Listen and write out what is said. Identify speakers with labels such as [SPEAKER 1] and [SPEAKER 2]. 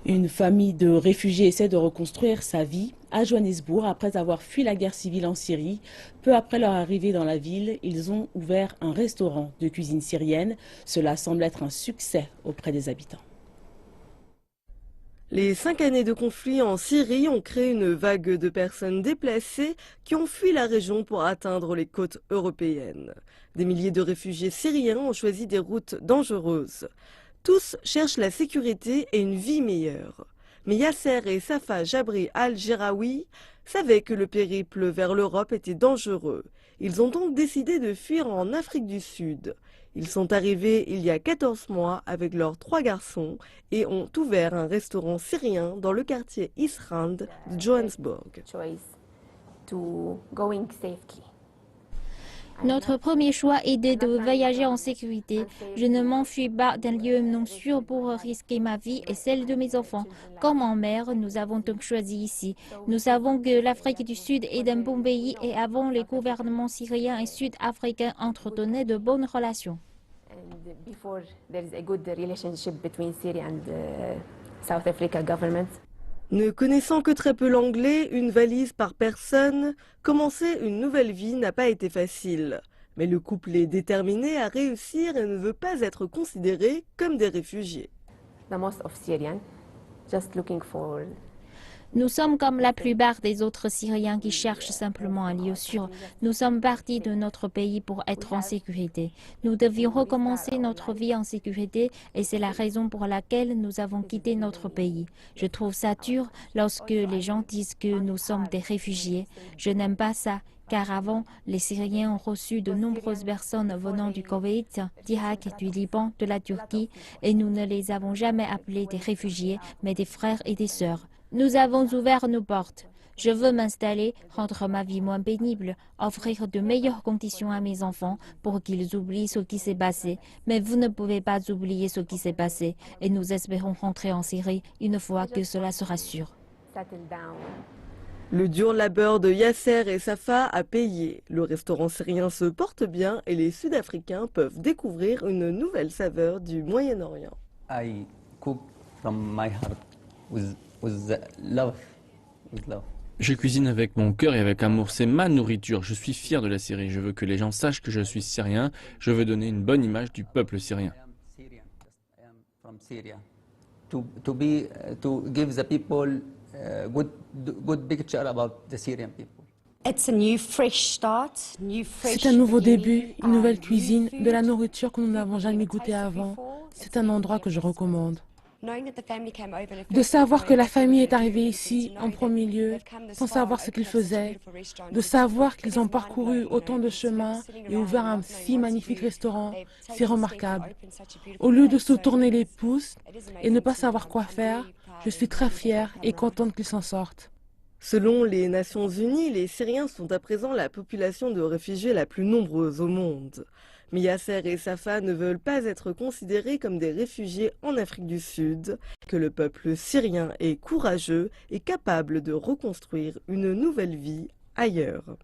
[SPEAKER 1] Une famille de réfugiés essaie de reconstruire sa vie à Johannesburg après avoir fui la guerre civile en Syrie. Peu après leur arrivée dans la ville, ils ont ouvert un restaurant de cuisine syrienne. Cela semble être un succès auprès des habitants.
[SPEAKER 2] Les 5 années de conflit en Syrie ont créé une vague de personnes déplacées qui ont fui la région pour atteindre les côtes européennes. Des milliers de réfugiés syriens ont choisi des routes dangereuses. Tous cherchent la sécurité et une vie meilleure. Mais Yasser et Safa Jabri al-Jeraoui savaient que le périple vers l'Europe était dangereux. Ils ont donc décidé de fuir en Afrique du Sud. Ils sont arrivés il y a 14 mois avec leurs 3 garçons et ont ouvert un restaurant syrien dans le quartier East Rand de Johannesburg.
[SPEAKER 3] Notre premier choix est de voyager en sécurité. Je ne m'enfuis pas d'un lieu non sûr pour risquer ma vie et celle de mes enfants. Comme en mer, nous avons donc choisi ici. Nous savons que l'Afrique du Sud est un bon pays et avant les gouvernements syriens et sud-africains entretenaient de bonnes relations.
[SPEAKER 2] Ne connaissant que très peu l'anglais, une valise par personne, commencer une nouvelle vie n'a pas été facile. Mais le couple est déterminé à réussir et ne veut pas être considéré comme des réfugiés.
[SPEAKER 3] Nous sommes comme la plupart des autres Syriens qui cherchent simplement un lieu sûr. Nous sommes partis de notre pays pour être en sécurité. Nous devions recommencer notre vie en sécurité et c'est la raison pour laquelle nous avons quitté notre pays. Je trouve ça dur lorsque les gens disent que nous sommes des réfugiés. Je n'aime pas ça. Car avant, les Syriens ont reçu de nombreuses personnes venant du Koweït, d'Irak, du Liban, de la Turquie, et nous ne les avons jamais appelés des réfugiés, mais des frères et des sœurs. Nous avons ouvert nos portes. Je veux m'installer, rendre ma vie moins pénible, offrir de meilleures conditions à mes enfants pour qu'ils oublient ce qui s'est passé. Mais vous ne pouvez pas oublier ce qui s'est passé, et nous espérons rentrer en Syrie une fois que cela sera sûr.
[SPEAKER 2] Le dur labeur de Yasser et Safa a payé. Le restaurant syrien se porte bien et les Sud-Africains peuvent découvrir une nouvelle saveur du Moyen-Orient.
[SPEAKER 4] I cook from my heart with love.
[SPEAKER 5] Je cuisine avec mon cœur et avec amour, c'est ma nourriture, je suis fier de la Syrie, je veux que les gens sachent que je suis syrien, je veux donner une bonne image du peuple syrien.
[SPEAKER 4] I am from Syria. To give the people good picture about the Syrian people.
[SPEAKER 1] C'est un nouveau début, une nouvelle cuisine, de la nourriture que nous n'avons jamais goûtée avant. C'est un endroit que je recommande. De savoir que la famille est arrivée ici en premier lieu, sans savoir ce qu'ils faisaient, de savoir qu'ils ont parcouru autant de chemins et ouvert un si magnifique restaurant, c'est remarquable. Au lieu de se tourner les pouces et ne pas savoir quoi faire, je suis très fière et contente qu'ils s'en sortent.
[SPEAKER 2] Selon les Nations Unies, les Syriens sont à présent la population de réfugiés la plus nombreuse au monde. Mais Yasser et Safa ne veulent pas être considérés comme des réfugiés en Afrique du Sud, que le peuple syrien est courageux et capable de reconstruire une nouvelle vie ailleurs.